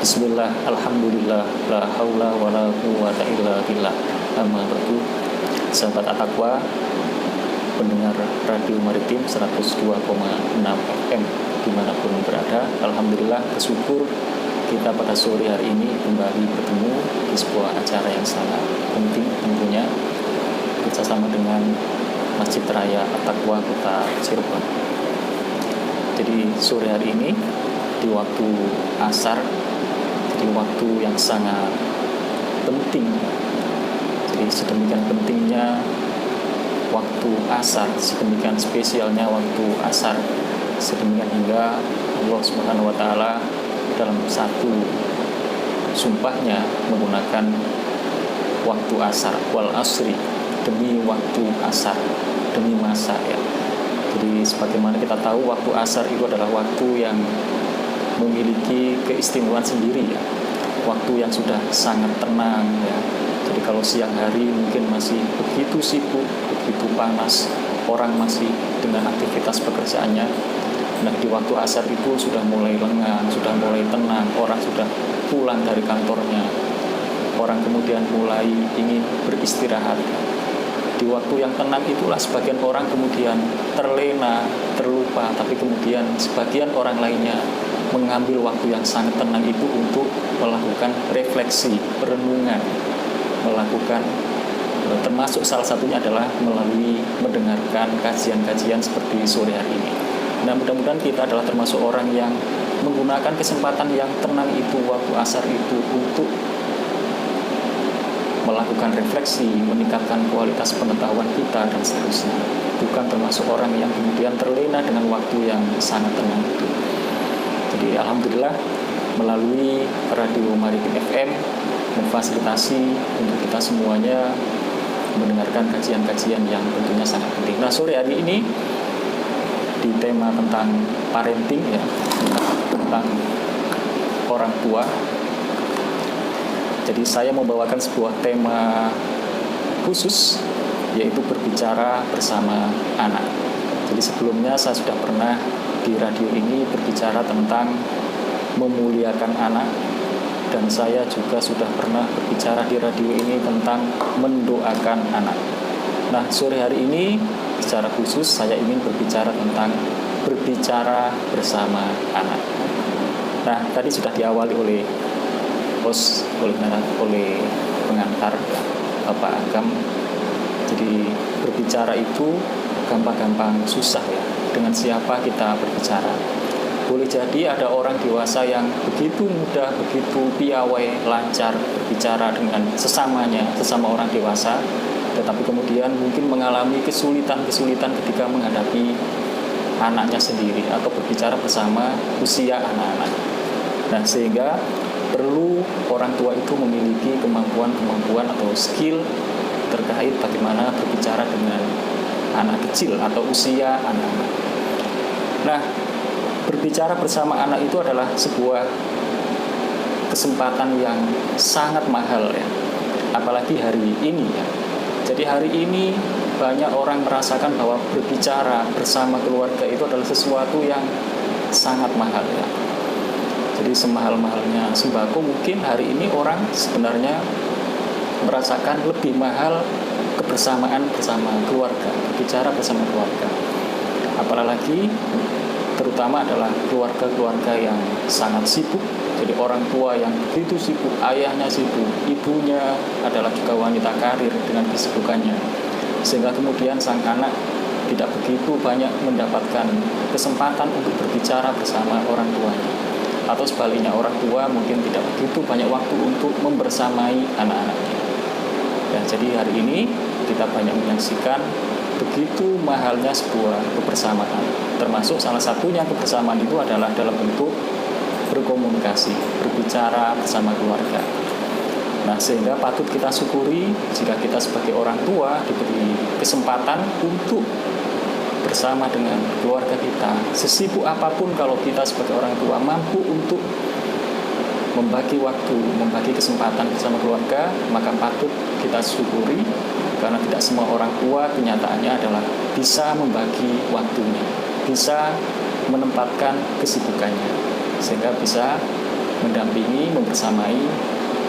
Bismillah, alhamdulillah, la haula wa la quwwata illa billah. Amma ba'du. Sahabat At-Taqwa, pendengar Radio Maritim 102,6 FM dimanapun berada, alhamdulillah bersyukur kita pada sore hari ini kembali bertemu di sebuah acara yang sangat penting tentunya, bersama dengan Masjid Raya At-Taqwa Kota Cirebon. Jadi sore hari ini di waktu asar, di waktu yang sangat penting. Jadi sedemikian pentingnya waktu asar, sedemikian spesialnya waktu asar, sedemikian hingga Allah Subhanahu wa taala dalam satu sumpahnya menggunakan waktu asar, wal asri, demi waktu asar, demi masa ya. Jadi sebagaimana kita tahu waktu asar itu adalah waktu yang memiliki keistimewaan sendiri ya. Waktu yang sudah sangat tenang ya. Jadi kalau siang hari mungkin masih begitu sibuk, begitu panas, orang masih dengan aktivitas pekerjaannya. Nah di waktu asar itu sudah mulai lengang, sudah mulai tenang, orang sudah pulang dari kantornya, orang kemudian mulai ingin beristirahat. Di waktu yang tenang itulah sebagian orang kemudian terlena, terlupa, tapi kemudian sebagian orang lainnya mengambil waktu yang sangat tenang itu untuk melakukan refleksi, perenungan, melakukan, termasuk salah satunya adalah melalui mendengarkan kajian-kajian seperti sore hari ini. Nah mudah-mudahan kita adalah termasuk orang yang menggunakan kesempatan yang tenang itu, waktu asar itu, untuk melakukan refleksi, meningkatkan kualitas pengetahuan kita dan seterusnya. Bukan termasuk orang yang kemudian terlena dengan waktu yang sangat tenang itu. Jadi alhamdulillah melalui Radio Maritim FM memfasilitasi untuk kita semuanya mendengarkan kajian-kajian yang tentunya sangat penting. Nah sore hari ini di tema tentang parenting ya, tentang orang tua. Jadi saya membawakan sebuah tema khusus, yaitu berbicara bersama anak. Jadi sebelumnya saya sudah pernah di radio ini berbicara tentang memuliakan anak, dan saya juga sudah pernah berbicara di radio ini tentang mendoakan anak. Nah sore hari ini secara khusus saya ingin berbicara tentang berbicara bersama anak. Nah tadi sudah diawali oleh host, oleh pengantar Bapak Agam. Jadi berbicara itu gampang-gampang susah ya. Dengan siapa kita berbicara? Boleh jadi ada orang dewasa yang begitu mudah, begitu piawai, lancar berbicara dengan sesamanya, sesama orang dewasa, tetapi kemudian mungkin mengalami kesulitan-kesulitan ketika menghadapi anaknya sendiri atau berbicara bersama usia anak-anak. Nah, sehingga perlu orang tua itu memiliki kemampuan-kemampuan atau skill terkait bagaimana berbicara dengan anak kecil atau usia anak-anak. Nah, berbicara bersama anak itu adalah sebuah kesempatan yang sangat mahal ya. Apalagi hari ini ya. Jadi hari ini banyak orang merasakan bahwa berbicara bersama keluarga itu adalah sesuatu yang sangat mahal ya. Jadi semahal-mahalnya sembako mungkin hari ini orang sebenarnya merasakan lebih mahal kebersamaan bersama keluarga, berbicara bersama keluarga. Apalagi terutama adalah keluarga-keluarga yang sangat sibuk. Jadi orang tua yang begitu sibuk, ayahnya sibuk, ibunya adalah juga wanita karir dengan kesibukannya, sehingga kemudian sang anak tidak begitu banyak mendapatkan kesempatan untuk berbicara bersama orang tuanya. Atau sebaliknya, orang tua mungkin tidak begitu banyak waktu untuk membersamai anak-anaknya. Dan jadi hari ini kita banyak menyaksikan begitu mahalnya sebuah kebersamaan. Termasuk salah satunya kebersamaan itu adalah dalam bentuk berkomunikasi, berbicara bersama keluarga. Nah, sehingga patut kita syukuri jika kita sebagai orang tua diberi kesempatan untuk bersama dengan keluarga kita. Sesibuk apapun kalau kita sebagai orang tua mampu untuk membagi waktu, membagi kesempatan bersama keluarga, maka patut kita syukuri, karena tidak semua orang tua kenyataannya adalah bisa membagi waktunya, bisa menempatkan kesibukannya, sehingga bisa mendampingi, membersamai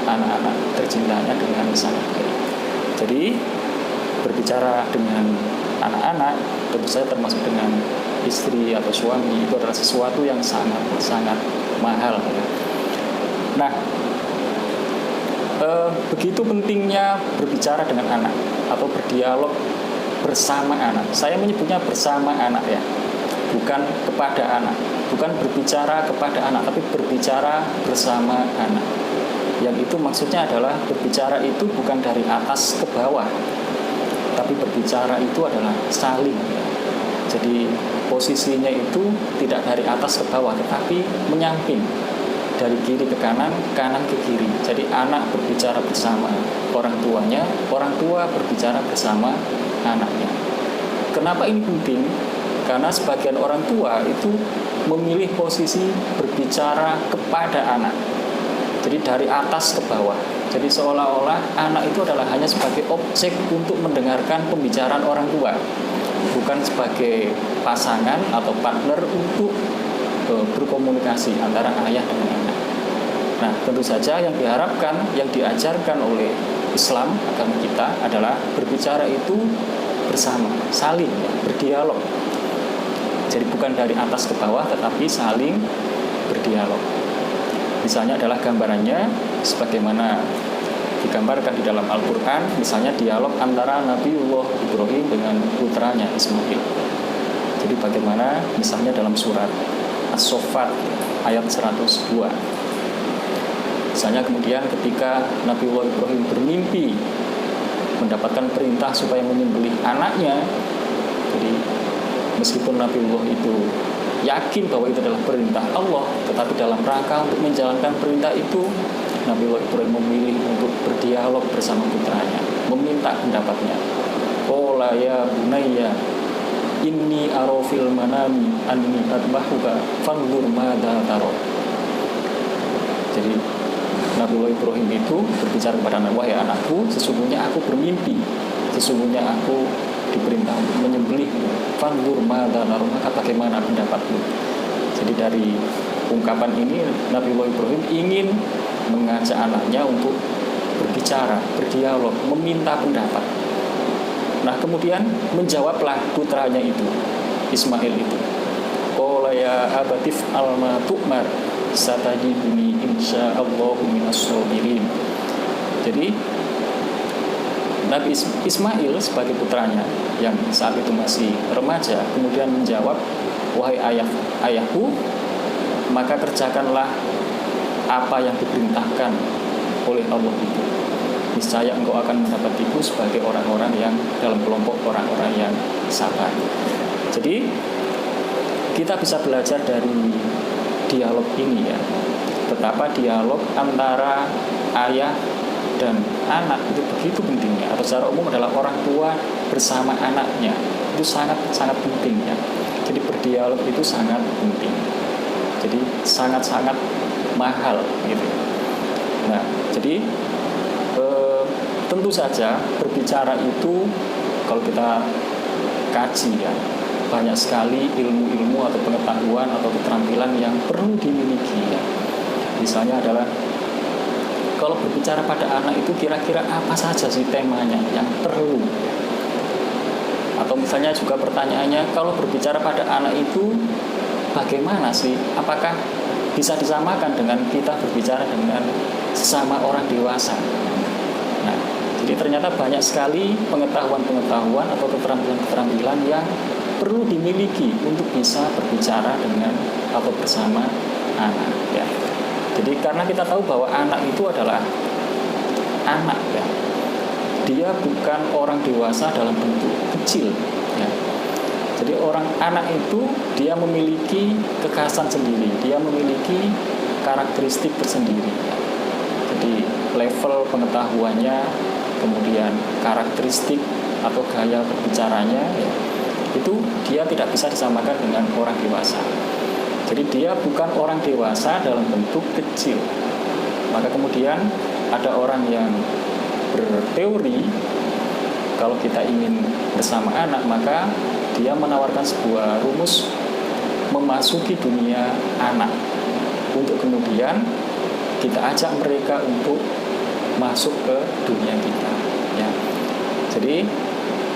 anak-anak tercintanya dengan sangat baik. Jadi berbicara dengan anak-anak tentu saja termasuk dengan istri atau suami itu adalah sesuatu yang sangat mahal ya. Nah, begitu pentingnya berbicara dengan anak atau berdialog bersama anak. Saya menyebutnya bersama anak ya, bukan kepada anak, bukan berbicara kepada anak, tapi berbicara bersama anak. Yang itu maksudnya adalah berbicara itu bukan dari atas ke bawah, tapi berbicara itu adalah saling ya. Jadi posisinya itu tidak dari atas ke bawah, tetapi menyamping dari kiri ke kanan, kanan ke kiri. Jadi anak berbicara bersama orang tuanya, orang tua berbicara bersama anaknya. Kenapa ini penting? Karena sebagian orang tua itu memilih posisi berbicara kepada anak. Jadi dari atas ke bawah. Jadi seolah-olah anak itu adalah hanya sebagai objek untuk mendengarkan pembicaraan orang tua, bukan sebagai pasangan atau partner untuk berkomunikasi antara ayah dan anak. Nah, tentu saja yang diharapkan, yang diajarkan oleh Islam, agama kita adalah berbicara itu bersama, saling, berdialog. Jadi bukan dari atas ke bawah, tetapi saling berdialog. Misalnya adalah gambarannya sebagaimana digambarkan di dalam Al-Quran, misalnya dialog antara Nabiullah Ibrahim dengan putranya Ismail. Jadi bagaimana misalnya dalam surat As-Saffat ayat 102. Misalnya kemudian ketika Nabiullah Ibrahim bermimpi mendapatkan perintah supaya menyembelih anaknya, jadi meskipun Nabiullah itu yakin bahwa itu adalah perintah Allah, tetapi dalam rangka untuk menjalankan perintah itu, Nabiullah Ibrahim memilih untuk berdialog bersama putranya, meminta pendapatnya. Qala ya bunayya inni ara fil manami anni adbahuka fanzur madza tara. Jadi Nabiullah Ibrahim itu berbicara kepada anak, wahai anakku, sesungguhnya aku bermimpi, sesungguhnya aku diperintah untuk menyembelih. Fanzur madza tara, maka bagaimana pendapatmu? Jadi dari ungkapan ini Nabiullah Ibrahim ingin mengajak anaknya untuk berbicara, berdialog, meminta pendapat. Nah, kemudian menjawablah putranya itu, Ismail itu. Qala ya abatif alma tu'mar satajiduni insyaallahu minas sabirin. Jadi Nabi Ismail sebagai putranya yang saat itu masih remaja kemudian menjawab, wahai ayahku, maka kerjakanlah apa yang diperintahkan oleh Allah itu. Niscaya engkau akan mendapatiku sebagai orang-orang yang dalam kelompok orang-orang yang sabar. Jadi kita bisa belajar dari dialog ini ya, betapa dialog antara ayah dan anak itu begitu pentingnya, atau secara umum adalah orang tua bersama anaknya itu sangat penting ya. Jadi berdialog itu sangat penting. Jadi sangat mahal gitu. Nah, jadi tentu saja berbicara itu kalau kita kaji ya, banyak sekali ilmu-ilmu atau pengetahuan atau keterampilan yang perlu dimiliki ya. Misalnya adalah kalau berbicara pada anak itu kira-kira apa saja sih temanya yang perlu? Atau misalnya juga pertanyaannya, kalau berbicara pada anak itu bagaimana sih? Apakah bisa disamakan dengan kita berbicara dengan sesama orang dewasa? Nah, jadi ternyata banyak sekali pengetahuan-pengetahuan atau keterampilan-keterampilan yang perlu dimiliki untuk bisa berbicara dengan atau bersama anak ya. Jadi karena kita tahu bahwa anak itu adalah anak ya. Dia bukan orang dewasa dalam bentuk kecil ya. Jadi anak itu dia memiliki kekhasan sendiri, dia memiliki karakteristik tersendiri ya. Jadi level pengetahuannya, kemudian karakteristik atau gaya berbicaranya ya, itu dia tidak bisa disamakan dengan orang dewasa. Jadi dia bukan orang dewasa dalam bentuk kecil. Maka kemudian ada orang yang berteori kalau kita ingin bersama anak, maka dia menawarkan sebuah rumus memasuki dunia anak untuk kemudian kita ajak mereka untuk masuk ke dunia kita, ya. Jadi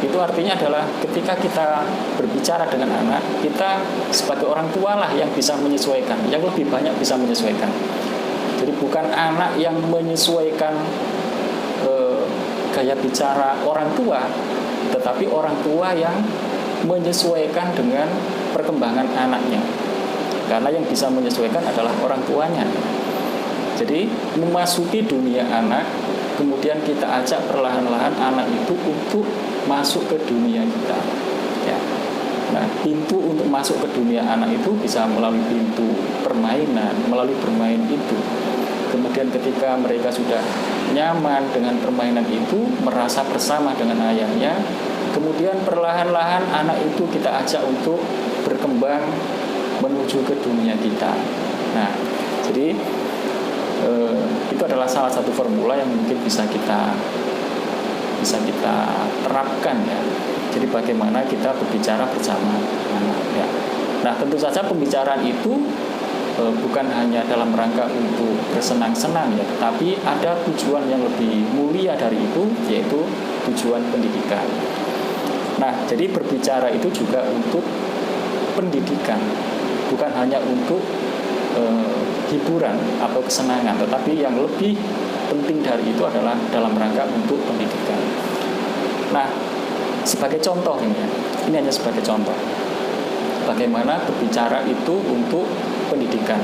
itu artinya adalah ketika kita berbicara dengan anak, kita sebagai orang tua lah yang bisa menyesuaikan, yang lebih banyak bisa menyesuaikan. Jadi bukan anak yang menyesuaikan gaya bicara orang tua, tetapi orang tua yang menyesuaikan dengan perkembangan anaknya. Karena yang bisa menyesuaikan adalah orang tuanya. Jadi memasuki dunia anak, kemudian kita ajak perlahan-lahan anak itu untuk masuk ke dunia kita, ya. Nah, pintu untuk masuk ke dunia anak itu bisa melalui pintu permainan, melalui bermain itu. Kemudian ketika mereka sudah nyaman dengan permainan itu, merasa bersama dengan ayahnya, kemudian perlahan-lahan anak itu kita ajak untuk berkembang menuju ke dunia kita. Nah, jadi itu adalah salah satu formula yang mungkin bisa kita terapkan, ya. Jadi bagaimana kita berbicara bersama anak, ya. Nah, tentu saja pembicaraan itu bukan hanya dalam rangka untuk bersenang-senang, ya, tetapi ada tujuan yang lebih mulia dari itu, yaitu tujuan pendidikan. Nah, jadi berbicara itu juga untuk pendidikan, bukan hanya untuk hiburan atau kesenangan, tetapi yang lebih penting dari itu adalah dalam rangka untuk pendidikan. Nah, sebagai contoh ini hanya sebagai contoh bagaimana berbicara itu untuk pendidikan.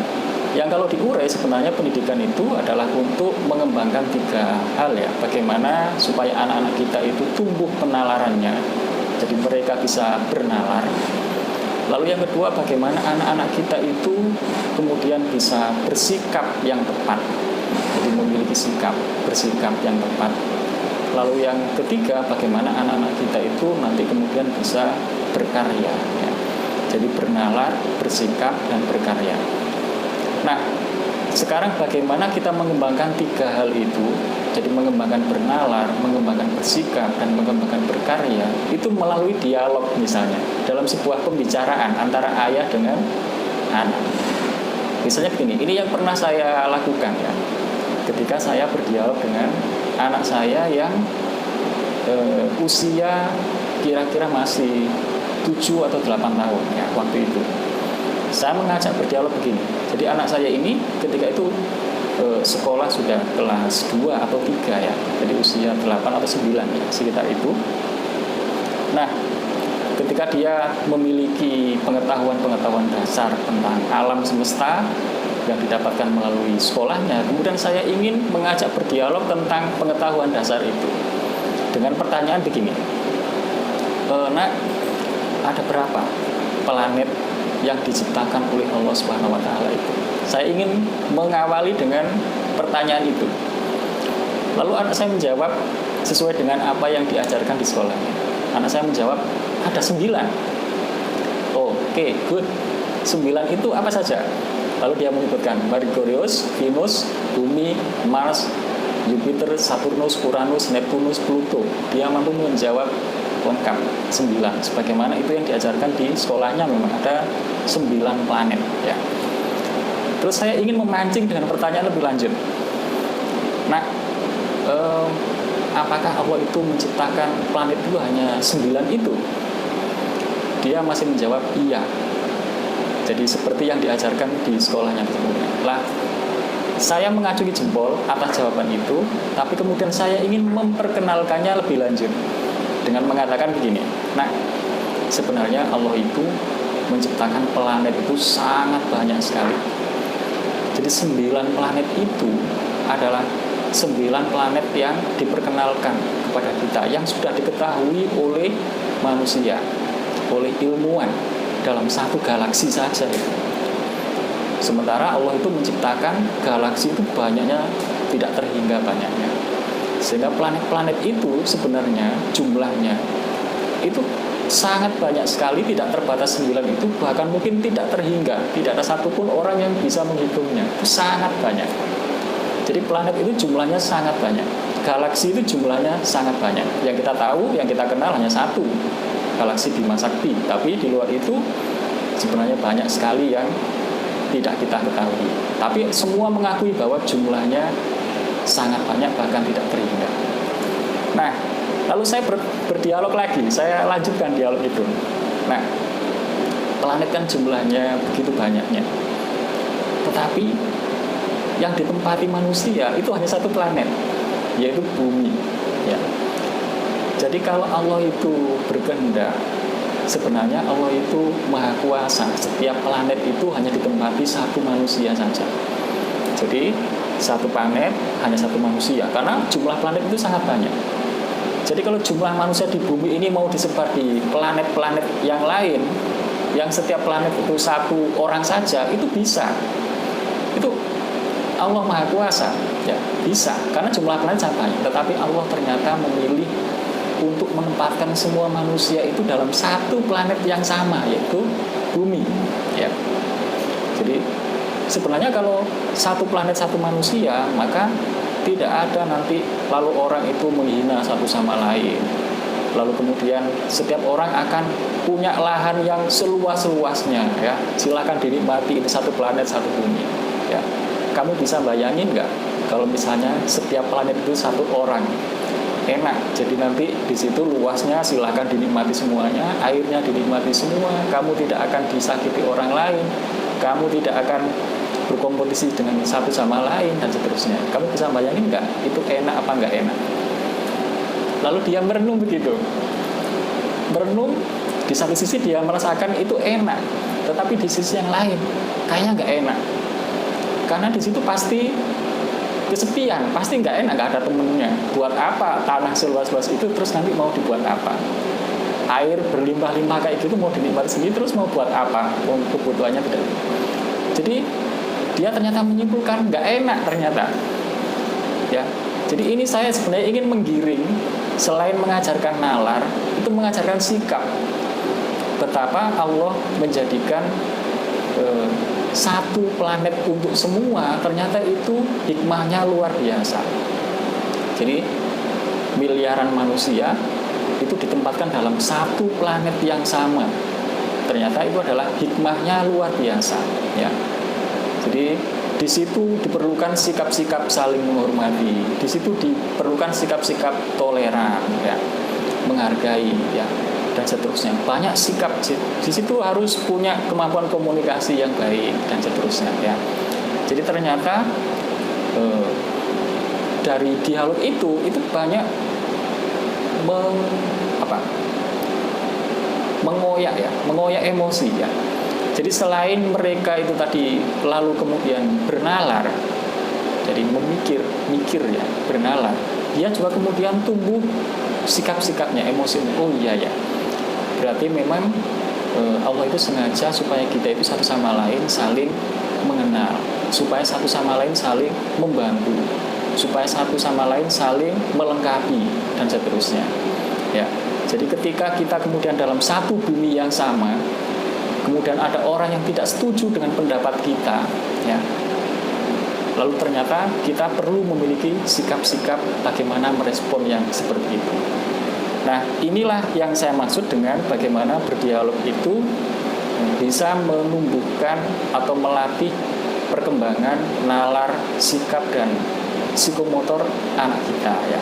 Yang kalau diurai sebenarnya pendidikan itu adalah untuk mengembangkan 3 hal, ya. Bagaimana supaya anak-anak kita itu tumbuh penalarannya, jadi mereka bisa bernalar. Lalu yang kedua, bagaimana anak-anak kita itu kemudian bisa bersikap yang tepat, jadi memiliki bersikap yang tepat. Lalu yang ketiga, bagaimana anak-anak kita itu nanti kemudian bisa berkarya, ya. Jadi bernalar, bersikap, dan berkarya. Nah, sekarang bagaimana kita mengembangkan 3 hal itu, jadi mengembangkan bernalar, mengembangkan bersikap, dan mengembangkan berkarya, itu melalui dialog misalnya, dalam sebuah pembicaraan antara ayah dengan anak. Misalnya begini, ini yang pernah saya lakukan, ya. Ketika saya berdialog dengan anak saya yang usia kira-kira masih 7 atau 8 tahun, ya, waktu itu. Saya mengajak berdialog begini. Jadi anak saya ini ketika itu sekolah sudah kelas 2 atau 3, ya. Jadi usia 8 atau 9, ya, sekitar itu. Nah, ketika dia memiliki pengetahuan-pengetahuan dasar tentang alam semesta yang didapatkan melalui sekolahnya, kemudian saya ingin mengajak berdialog tentang pengetahuan dasar itu dengan pertanyaan begini. Nak, ada berapa planet yang diciptakan oleh Allah Subhanahu wa taala itu? Saya ingin mengawali dengan pertanyaan itu. Lalu anak saya menjawab sesuai dengan apa yang diajarkan di sekolahnya. Anak saya menjawab, ada 9. Oke, good. 9 itu apa saja? Lalu dia menyebutkan Merkurius, Venus, Bumi, Mars, Jupiter, Saturnus, Uranus, Neptunus, Pluto. Dia mampu menjawab lengkap 9. Sebagaimana itu yang diajarkan di sekolahnya, memang ada 9 planet, ya. Terus saya ingin memancing dengan pertanyaan lebih lanjut. Nah, apakah Allah itu menciptakan planet itu hanya 9 itu? Dia masih menjawab iya. Jadi seperti yang diajarkan di sekolahnya sebelumnya. Lah, saya mengacungi jempol atas jawaban itu, tapi kemudian saya ingin memperkenalkannya lebih lanjut dengan mengatakan begini. Nah, sebenarnya Allah itu menciptakan planet itu sangat banyak sekali. Jadi 9 planet itu adalah 9 planet yang diperkenalkan kepada kita, yang sudah diketahui oleh manusia, oleh ilmuwan dalam satu galaksi saja itu. Sementara Allah itu menciptakan galaksi itu banyaknya, tidak terhingga banyaknya. Sehingga planet-planet itu sebenarnya jumlahnya itu sangat banyak sekali, tidak terbatas 9 itu, bahkan mungkin tidak terhingga. Tidak ada satupun orang yang bisa menghitungnya. Itu sangat banyak. Jadi planet itu jumlahnya sangat banyak. Galaksi itu jumlahnya sangat banyak. Yang kita tahu, yang kita kenal hanya satu, galaksi Bima Sakti. Tapi di luar itu sebenarnya banyak sekali yang tidak kita ketahui. Tapi semua mengakui bahwa jumlahnya sangat banyak, bahkan tidak terhingga. Nah, lalu saya berdialog lagi, saya lanjutkan dialog itu. Nah, planet kan jumlahnya begitu banyaknya, tetapi yang ditempati manusia itu hanya satu planet, yaitu bumi. Ya. Jadi kalau Allah itu berkehendak, sebenarnya Allah itu maha kuasa. Setiap planet itu hanya ditempati satu manusia saja. Jadi satu planet hanya satu manusia, karena jumlah planet itu sangat banyak. Jadi kalau jumlah manusia di bumi ini mau disebar di planet-planet yang lain, yang setiap planet itu satu orang saja, itu bisa. Itu Allah maha kuasa, ya bisa, karena jumlah planet sangat banyak. Tetapi Allah ternyata memilih untuk menempatkan semua manusia itu dalam satu planet yang sama, yaitu bumi. Ya. Jadi sebenarnya kalau satu planet satu manusia, maka tidak ada nanti lalu orang itu menghina satu sama lain. Lalu kemudian setiap orang akan punya lahan yang seluas-luasnya, ya. Silakan dinikmati, ini satu planet satu bumi. Ya. Kamu bisa bayangin nggak kalau misalnya setiap planet itu satu orang? Enak, jadi nanti di situ luasnya silakan dinikmati semuanya, airnya dinikmati semua, kamu tidak akan disakiti orang lain, kamu tidak akan berkompetisi dengan satu sama lain dan seterusnya. Kamu bisa bayangin nggak itu enak apa nggak enak? Lalu dia merenung begitu, merenung, di satu sisi dia merasakan itu enak, tetapi di sisi yang lain kayaknya nggak enak, karena di situ pasti kesepian, pasti nggak enak, nggak ada temennya. Buat apa tanah seluas-luas itu terus nanti mau dibuat apa? Air berlimpah-limpah kayak gitu mau dinikmati sendiri terus mau buat apa? Kebutuhannya tidak. Jadi dia ternyata menyimpulkan nggak enak ternyata. Ya, jadi ini saya sebenarnya ingin menggiring, selain mengajarkan nalar, itu mengajarkan sikap. Betapa Allah menjadikan satu planet untuk semua, ternyata itu hikmahnya luar biasa. Jadi miliaran manusia itu ditempatkan dalam satu planet yang sama. Ternyata itu adalah hikmahnya luar biasa, ya. Jadi di situ diperlukan sikap-sikap saling menghormati, di situ diperlukan sikap-sikap toleran, ya, menghargai, ya, dan seterusnya. Banyak sikap di situ harus punya kemampuan komunikasi yang baik dan seterusnya, ya. Jadi ternyata dari dialog itu banyak mengoyak emosi, ya. Jadi selain mereka itu tadi lalu kemudian bernalar, jadi mikir ya, bernalar, dia juga kemudian tumbuh sikap-sikapnya, emosi. Oh iya ya, berarti memang Allah itu sengaja supaya kita itu satu sama lain saling mengenal, supaya satu sama lain saling membantu, supaya satu sama lain saling melengkapi dan seterusnya. Ya, jadi ketika kita kemudian dalam satu bumi yang sama, kemudian ada orang yang tidak setuju dengan pendapat kita, ya, lalu ternyata kita perlu memiliki sikap-sikap bagaimana merespon yang seperti itu. Nah, inilah yang saya maksud dengan bagaimana berdialog itu bisa menumbuhkan atau melatih perkembangan nalar, sikap, dan psikomotor anak kita, ya.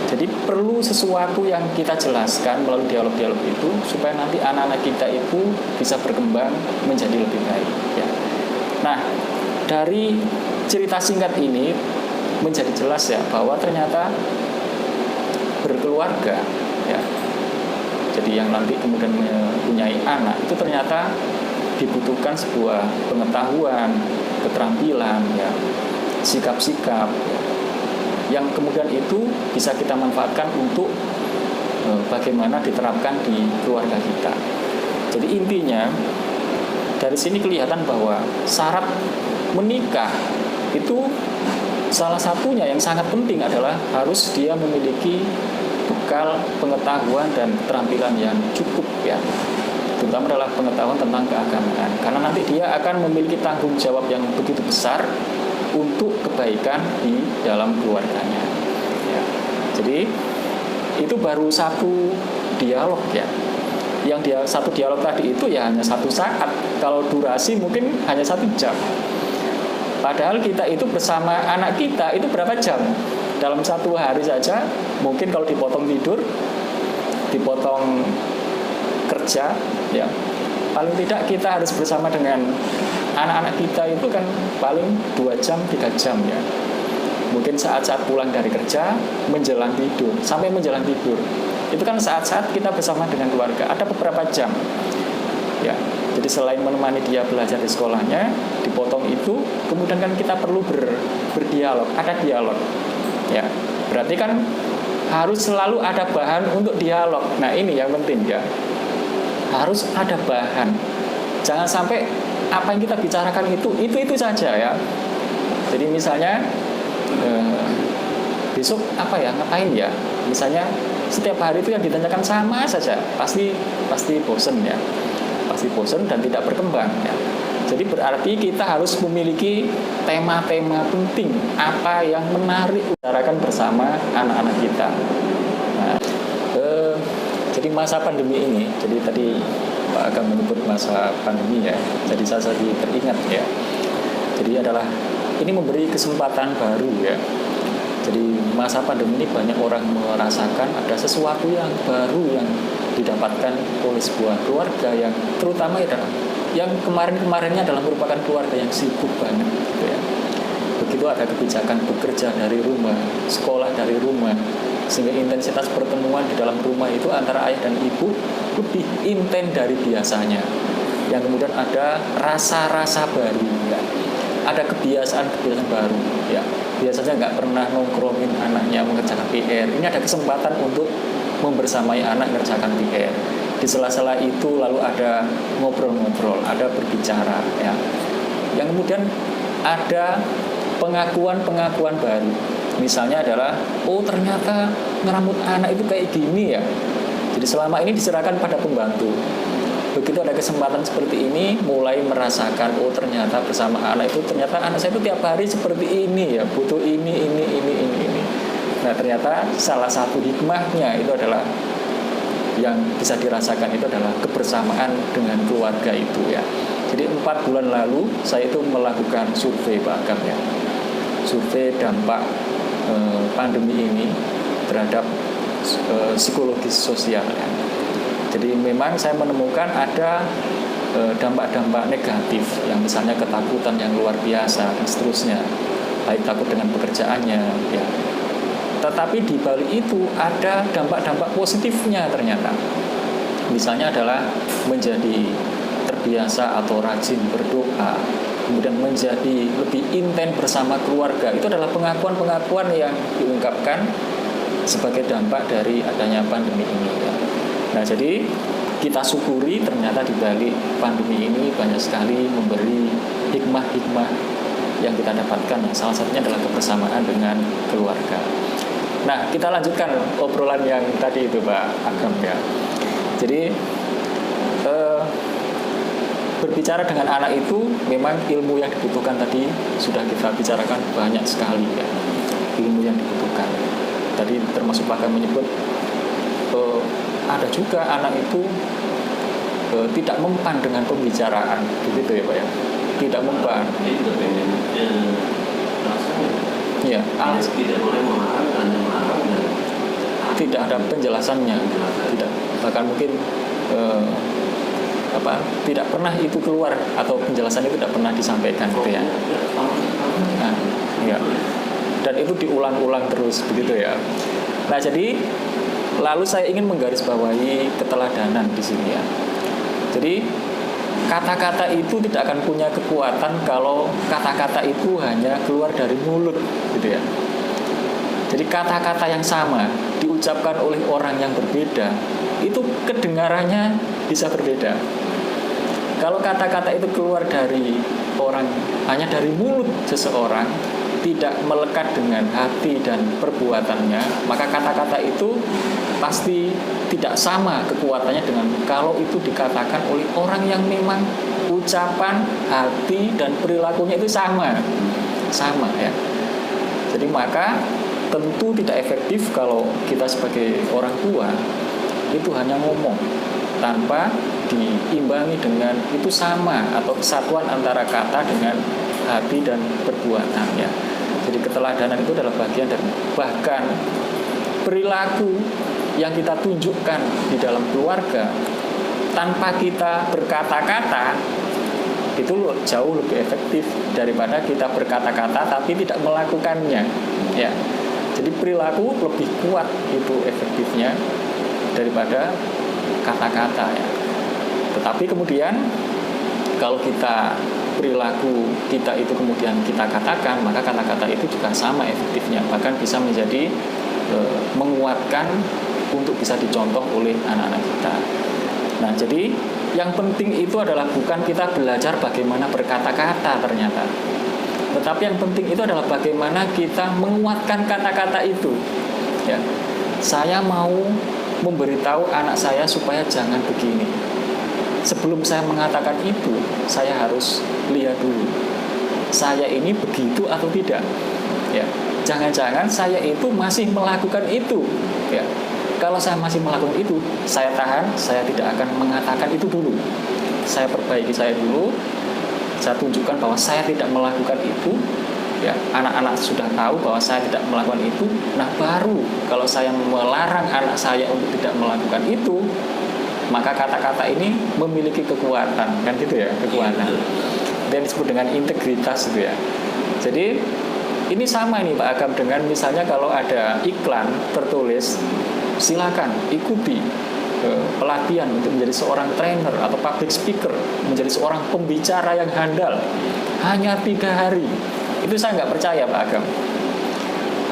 Jadi perlu sesuatu yang kita jelaskan melalui dialog-dialog itu supaya nanti anak-anak kita itu bisa berkembang menjadi lebih baik, ya. Nah, dari cerita singkat ini menjadi jelas ya bahwa ternyata berkeluarga, ya. Jadi yang nanti kemudian mempunyai anak itu ternyata dibutuhkan sebuah pengetahuan, keterampilan, ya, sikap-sikap, ya, yang kemudian itu bisa kita manfaatkan untuk bagaimana diterapkan di keluarga kita. Jadi intinya dari sini kelihatan bahwa syarat menikah itu salah satunya yang sangat penting adalah harus dia memiliki bekal pengetahuan dan keterampilan yang cukup, ya, terutama adalah pengetahuan tentang keagamaan, karena nanti dia akan memiliki tanggung jawab yang begitu besar untuk kebaikan di dalam keluarganya, ya. Jadi itu baru satu dialog, ya. yang dia satu dialog tadi itu ya hanya 1 saat. Kalau durasi mungkin hanya 1 jam. Padahal kita itu bersama anak kita itu berapa jam? Dalam 1 hari saja, mungkin kalau dipotong tidur, dipotong kerja, ya paling tidak kita harus bersama dengan anak-anak kita itu kan paling 2 jam, 3 jam ya. Mungkin saat-saat pulang dari kerja, menjelang tidur, sampai menjelang tidur. Itu kan saat-saat kita bersama dengan keluarga. Ada beberapa jam. Ya, jadi selain menemani dia belajar di sekolahnya, dipotong itu, kemudian kan kita perlu berdialog, ada dialog. Ya, berarti kan harus selalu ada bahan untuk dialog. Nah, ini yang penting ya. Harus ada bahan. Jangan sampai apa yang kita bicarakan itu saja ya. Jadi misalnya besok apa ya, ngapain ya? Misalnya setiap hari itu yang ditanyakan sama saja, pasti bosen ya. Pasti bosen dan tidak berkembang ya. Jadi berarti kita harus memiliki tema-tema penting, apa yang menarik bicarakan bersama anak-anak kita. Nah, jadi masa pandemi ini, jadi tadi Pak Agam menyebut masa pandemi ya. Jadi saya lagi teringat ya. Jadi ini memberi kesempatan baru ya. Jadi masa pandemi ini banyak orang merasakan ada sesuatu yang baru yang didapatkan oleh sebuah keluarga yang terutama yang kemarin-kemarinnya adalah merupakan keluarga yang sibuk banget gitu ya. Begitu ada kebijakan bekerja dari rumah, sekolah dari rumah, sehingga intensitas pertemuan di dalam rumah itu antara ayah dan ibu lebih intens dari biasanya. Yang kemudian ada rasa-rasa baru ya. Ada kebiasaan-kebiasaan baru ya. Biasanya nggak pernah nongkrongin anaknya mengerjakan PR. Ini ada kesempatan untuk membersamai anak mengerjakan PR. Di sela-sela itu lalu ada ngobrol-ngobrol, ada berbicara ya. Yang kemudian ada pengakuan-pengakuan baru. Misalnya adalah, oh ternyata ngeramut anak itu kayak gini ya. Jadi selama ini diserahkan pada pembantu. Begitu ada kesempatan seperti ini, mulai merasakan, oh ternyata bersama anak itu, ternyata anak saya itu tiap hari seperti ini ya, butuh ini. Nah ternyata salah satu hikmahnya itu adalah, yang bisa dirasakan itu adalah kebersamaan dengan keluarga itu ya. Jadi 4 bulan lalu, saya itu melakukan survei Pak Agam ya. Survei dampak pandemi ini terhadap psikologis sosial ya. Jadi memang saya menemukan ada dampak-dampak negatif yang misalnya ketakutan yang luar biasa dan seterusnya, baik takut dengan pekerjaannya ya. Tetapi di balik itu ada dampak-dampak positifnya ternyata. Misalnya adalah menjadi terbiasa atau rajin berdoa, kemudian menjadi lebih intens bersama keluarga. Itu adalah pengakuan-pengakuan yang diungkapkan sebagai dampak dari adanya pandemi ini ya. Nah, jadi kita syukuri ternyata di balik pandemi ini banyak sekali memberi hikmah-hikmah yang kita dapatkan. Salah satunya adalah kebersamaan dengan keluarga. Nah, kita lanjutkan obrolan yang tadi itu Pak Agam ya. Jadi berbicara dengan anak itu memang ilmu yang dibutuhkan tadi sudah kita bicarakan banyak sekali ya. Ilmu yang dibutuhkan. Tadi termasuk Pak Agam menyebut ada juga anak itu tidak mempan dengan pembicaraan, begitu ya Pak ya, tidak mempan. Iya. Tidak boleh mengarang, tidak ada penjelasannya, tidak, bahkan mungkin tidak pernah itu keluar atau penjelasannya tidak pernah disampaikan gitu ya. Nah, ya. Dan itu diulang-ulang terus begitu ya. Nah, jadi lalu saya ingin menggarisbawahi keteladanan di sini ya. Jadi kata-kata itu tidak akan punya kekuatan kalau kata-kata itu hanya keluar dari mulut gitu ya. Jadi kata-kata yang sama diucapkan oleh orang yang berbeda, itu kedengarannya bisa berbeda. Kalau kata-kata itu keluar dari orang, hanya dari mulut seseorang, tidak melekat dengan hati dan perbuatannya, maka kata-kata itu pasti tidak sama kekuatannya dengan kalau itu dikatakan oleh orang yang memang ucapan, hati, dan perilakunya itu sama ya. Jadi maka tentu tidak efektif kalau kita sebagai orang tua itu hanya ngomong, tanpa diimbangi dengan itu sama atau kesatuan antara kata dengan hati dan perbuatan ya. Jadi keteladanan itu adalah bagian dari bahkan perilaku yang kita tunjukkan di dalam keluarga tanpa kita berkata-kata itu jauh lebih efektif daripada kita berkata-kata tapi tidak melakukannya ya. Jadi perilaku lebih kuat itu efektifnya daripada kata-kata ya. Tetapi kemudian kalau kita perilaku kita itu kemudian kita katakan, maka kata-kata itu juga sama efektifnya, bahkan bisa menjadi menguatkan untuk bisa dicontoh oleh anak-anak kita. Nah, jadi yang penting itu adalah bukan kita belajar bagaimana berkata-kata ternyata, tetapi yang penting itu adalah bagaimana kita menguatkan kata-kata itu. Ya, saya mau memberitahu anak saya supaya jangan begini. Sebelum saya mengatakan itu, saya harus lihat dulu, saya ini begitu atau tidak. Ya, jangan-jangan saya itu masih melakukan itu. Ya, kalau saya masih melakukan itu, saya tahan, saya tidak akan mengatakan itu dulu. Saya perbaiki saya dulu, saya tunjukkan bahwa saya tidak melakukan itu. Ya, anak-anak sudah tahu bahwa saya tidak melakukan itu. Nah, baru kalau saya melarang anak saya untuk tidak melakukan itu, maka kata-kata ini memiliki kekuatan, kan gitu ya, kekuatan. Dan disebut dengan integritas gitu ya. Jadi ini sama ini Pak Agam dengan misalnya kalau ada iklan tertulis silakan ikuti pelatihan untuk menjadi seorang trainer atau public speaker, menjadi seorang pembicara yang handal hanya 3 hari. Itu saya nggak percaya Pak Agam.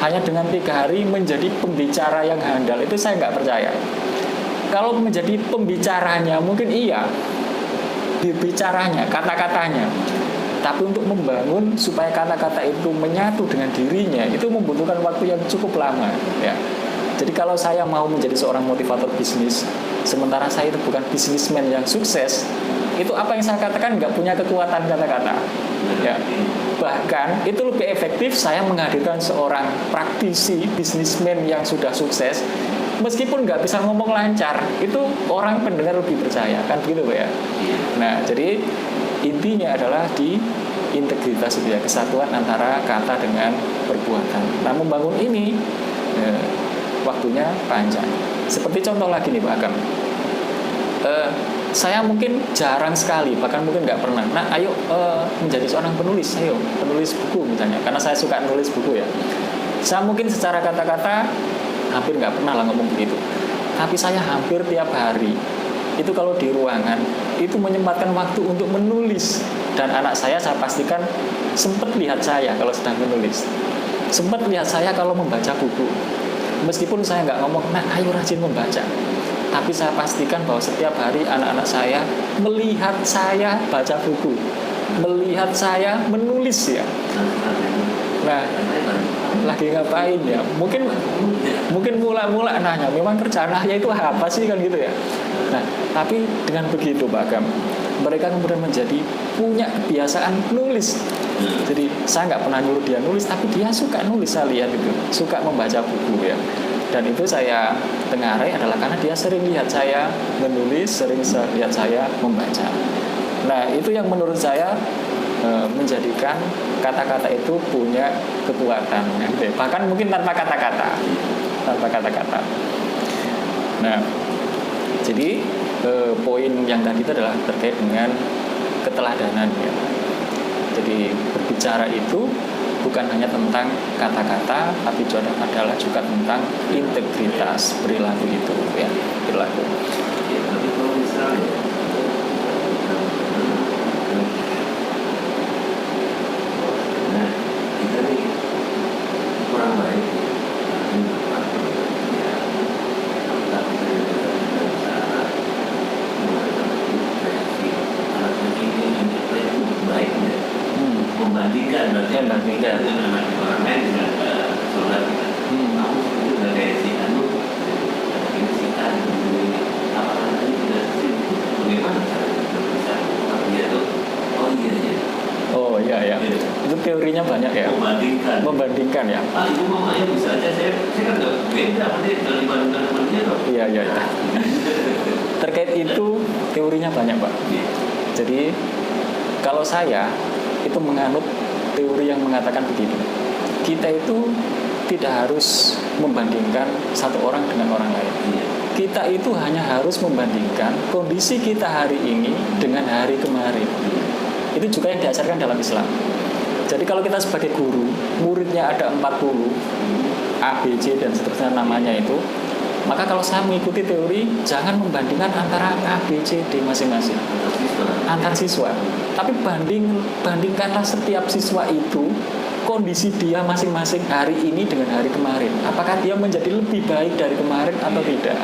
Hanya dengan 3 hari menjadi pembicara yang handal, itu saya nggak percaya. Kalau menjadi pembicaranya mungkin iya, bicaranya, kata-katanya. Tapi untuk membangun supaya kata-kata itu menyatu dengan dirinya, itu membutuhkan waktu yang cukup lama ya. Jadi kalau saya mau menjadi seorang motivator bisnis, sementara saya itu bukan bisnismen yang sukses, itu apa yang saya katakan nggak punya kekuatan kata-kata ya. Bahkan itu lebih efektif saya menghadirkan seorang praktisi bisnismen yang sudah sukses, meskipun nggak bisa ngomong lancar, itu orang pendengar lebih percaya, kan begitu Pak ya. Nah, jadi intinya adalah di integritas itu ya, kesatuan antara kata dengan perbuatan. Nah, membangun ini waktunya panjang. Seperti contoh lagi nih Pak Agam, saya mungkin jarang sekali, bahkan mungkin nggak pernah. Nah, ayo menjadi seorang penulis, ayo penulis buku misalnya, karena saya suka nulis buku ya. Saya mungkin secara kata-kata hampir nggak pernah lah ngomong begitu. Tapi saya hampir tiap hari itu kalau di ruangan itu menyempatkan waktu untuk menulis. Dan anak saya pastikan sempat lihat saya kalau sedang menulis, sempat lihat saya kalau membaca buku. Meskipun saya nggak ngomong, nah ayo rajin membaca, tapi saya pastikan bahwa setiap hari anak-anak saya melihat saya baca buku, melihat saya menulis ya. Nah, lagi ngapain ya? Mungkin mula-mula nanya, memang kerjaan ayah itu apa sih kan gitu ya. Nah, tapi dengan begitu Pak Agam, mereka kemudian menjadi punya kebiasaan nulis. Jadi saya nggak pernah nyuruh dia nulis, tapi dia suka nulis, saya lihat itu, suka membaca buku ya. Dan itu saya tengarai adalah karena dia sering lihat saya menulis, sering lihat saya membaca. Nah, itu yang menurut saya menjadikan kata-kata itu punya kekuatan ya. Bahkan mungkin tanpa kata-kata. Nah, jadi poin yang tadi itu adalah terkait dengan keteladanan ya. Jadi berbicara itu bukan hanya tentang kata-kata, tapi juga adalah tentang integritas perilaku itu ya, perilaku. Ya, tapi kalau misalnya kita nih kurang baik membandingkan dengan anak orang lain dengan saudara kita. Kamu sudah kayak si Anu, ini si Anu, apa namanya tidak sih? Bagaimana cara kita bisa dia tuh? Oh iya. Oh iya. Itu teorinya banyak ya. Membandingkan membandingkan ya. Ibu mamanya bisa aja, saya kan nggak beda sama dia dibandingkan sama dia loh. Iya. Terkait itu teorinya banyak Pak. Jadi kalau saya itu menganut teori yang mengatakan begini, kita itu tidak harus membandingkan satu orang dengan orang lain. Kita itu hanya harus membandingkan kondisi kita hari ini dengan hari kemarin. Itu juga yang diajarkan dalam Islam. Jadi kalau kita sebagai guru, muridnya ada 40, A, B, C dan seterusnya namanya itu, maka kalau saya mengikuti teori, jangan membandingkan antara A, B, C, D masing-masing antar siswa. Tapi bandingkanlah setiap siswa itu kondisi dia masing-masing hari ini dengan hari kemarin. Apakah dia menjadi lebih baik dari kemarin atau tidak?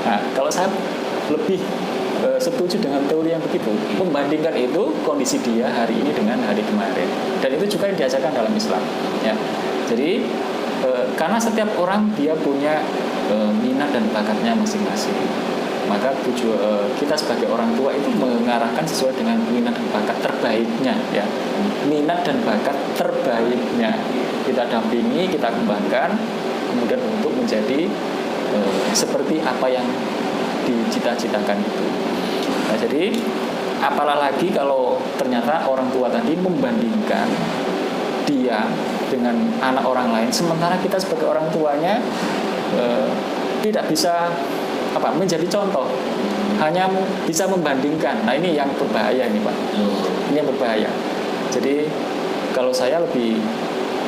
Nah, kalau saya lebih setuju dengan teori yang begitu, membandingkan itu kondisi dia hari ini dengan hari kemarin, dan itu juga yang diajarkan dalam Islam ya. Jadi karena setiap orang dia punya minat dan bakatnya masing-masing, maka kita sebagai orang tua itu mengarahkan sesuai dengan minat dan bakat terbaiknya ya. Minat dan bakat terbaiknya kita dampingi, kita kembangkan, kemudian untuk menjadi seperti apa yang dicita-citakan itu. Nah, jadi apalah lagi kalau ternyata orang tua tadi membandingkan dia dengan anak orang lain, sementara kita sebagai orang tuanya tidak bisa menjadi contoh, hanya bisa membandingkan. Nah, ini yang berbahaya ini Pak. Ini yang berbahaya. Jadi kalau saya lebih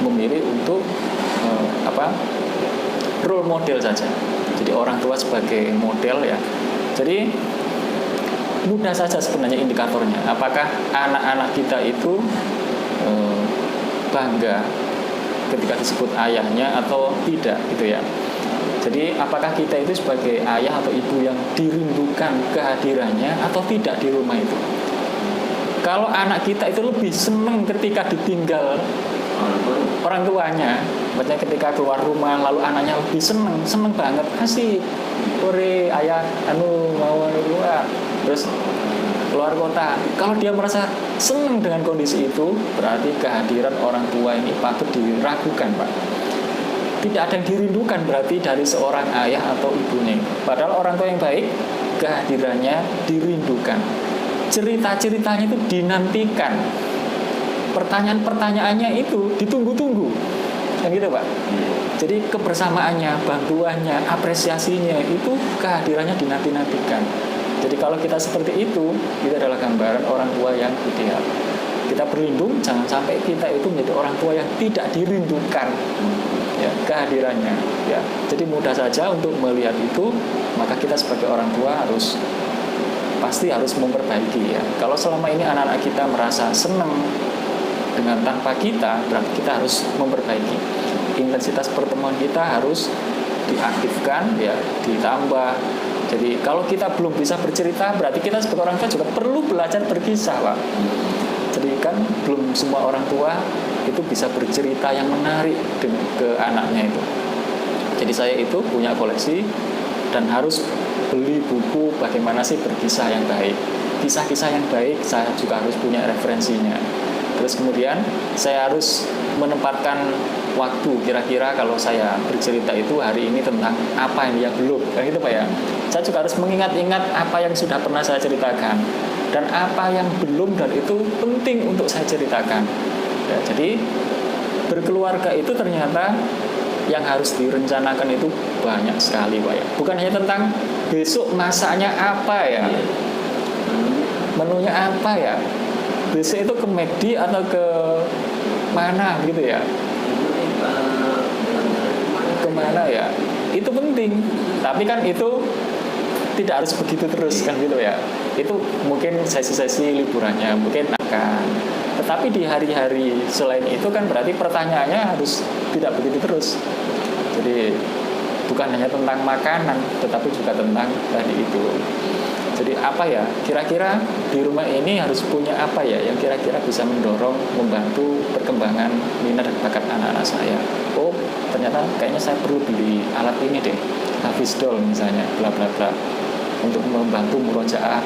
memilih untuk role model saja. Jadi orang tua sebagai model ya. Jadi mudah saja sebenarnya indikatornya. Apakah anak-anak kita itu bangga ketika disebut ayahnya atau tidak gitu ya. Jadi apakah kita itu sebagai ayah atau ibu yang dirindukan kehadirannya atau tidak di rumah itu. Kalau anak kita itu lebih senang ketika ditinggal orang tuanya, maksudnya ketika keluar rumah lalu anaknya lebih seneng banget, asik, ore ayah mau keluar, terus keluar kota. Kalau dia merasa senang dengan kondisi itu, berarti kehadiran orang tua ini patut diragukan Pak. Tidak ada yang dirindukan berarti dari seorang ayah atau ibunya. Padahal orang tua yang baik, kehadirannya dirindukan, cerita-ceritanya itu dinantikan, pertanyaan-pertanyaannya itu ditunggu-tunggu, kan gitu Pak. Jadi kebersamaannya, bantuannya, apresiasinya itu kehadirannya dinanti-nantikan. Jadi kalau kita seperti itu adalah gambaran orang tua yang ideal. Kita berlindung, jangan sampai kita itu menjadi orang tua yang tidak dirindukan ya, kehadirannya ya. Jadi mudah saja untuk melihat itu, maka kita sebagai orang tua pasti harus memperbaiki ya. Kalau selama ini anak-anak kita merasa senang dengan tanpa kita, berarti kita harus memperbaiki. Intensitas pertemuan kita harus diaktifkan ya, ditambah. Jadi kalau kita belum bisa bercerita, berarti kita sebagai orang tua juga perlu belajar berkisah Pak. Jadi kan belum semua orang tua itu bisa bercerita yang menarik ke anaknya itu. Jadi saya itu punya koleksi dan harus beli buku bagaimana sih berkisah yang baik. Kisah-kisah yang baik saya juga harus punya referensinya. Terus kemudian saya harus menempatkan waktu, kira-kira kalau saya bercerita itu hari ini tentang apa yang belum, kan gitu Pak ya. Saya juga harus mengingat-ingat apa yang sudah pernah saya ceritakan dan apa yang belum, dan itu penting untuk saya ceritakan ya. Jadi berkeluarga itu ternyata yang harus direncanakan itu banyak sekali Pak ya. Bukan hanya tentang besok masaknya apa ya, menunya apa ya, besok itu ke McD atau ke mana gitu ya, kemana ya, itu penting. Tapi kan itu tidak harus begitu terus kan gitu ya. Itu mungkin sesi-sesi liburannya mungkin akan, tetapi di hari-hari selain itu kan berarti pertanyaannya harus tidak begitu terus. Jadi bukan hanya tentang makanan, tetapi juga tentang tadi itu. Jadi apa ya, kira-kira di rumah ini harus punya apa ya yang kira-kira bisa mendorong, membantu perkembangan minat dan bakat anak-anak saya. Oh, ternyata kayaknya saya perlu beli alat ini deh, Hafizdol misalnya, bla bla bla, untuk membantu murojaah,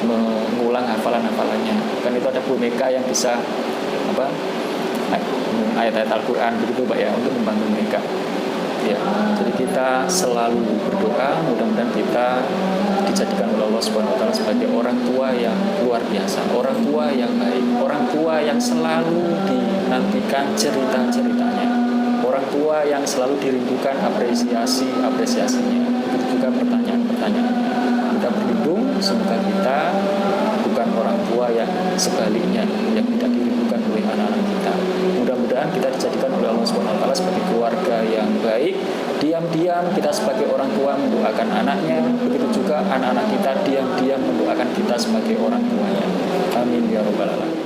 mengulang hafalan-hafalannya. Kan itu ada boneka yang bisa ayat-ayat Al-Quran begitu Pak ya, untuk membantu mereka. Ya, jadi kita selalu berdoa mudah-mudahan kita dijadikan oleh Allah Subhanahu wa taala sebagai orang tua yang luar biasa, orang tua yang baik, orang tua yang selalu dinantikan cerita-ceritanya, orang tua yang selalu dirindukan apresiasinya. Begitu juga pertanyaan-pertanyaannya. Kita berlindung semoga kita bukan orang tua yang sebaliknya, yang tidak dirindukan oleh anak-anak kita. Mudah-mudahan kita dijadikan oleh Allah Subhanahu wa taala sebagai keluarga yang baik. Diam-diam kita sebagai orang tua mendoakan anaknya, begitu juga anak-anak kita diam-diam mendoakan kita sebagai orang tuanya. Amin ya rabbal alamin.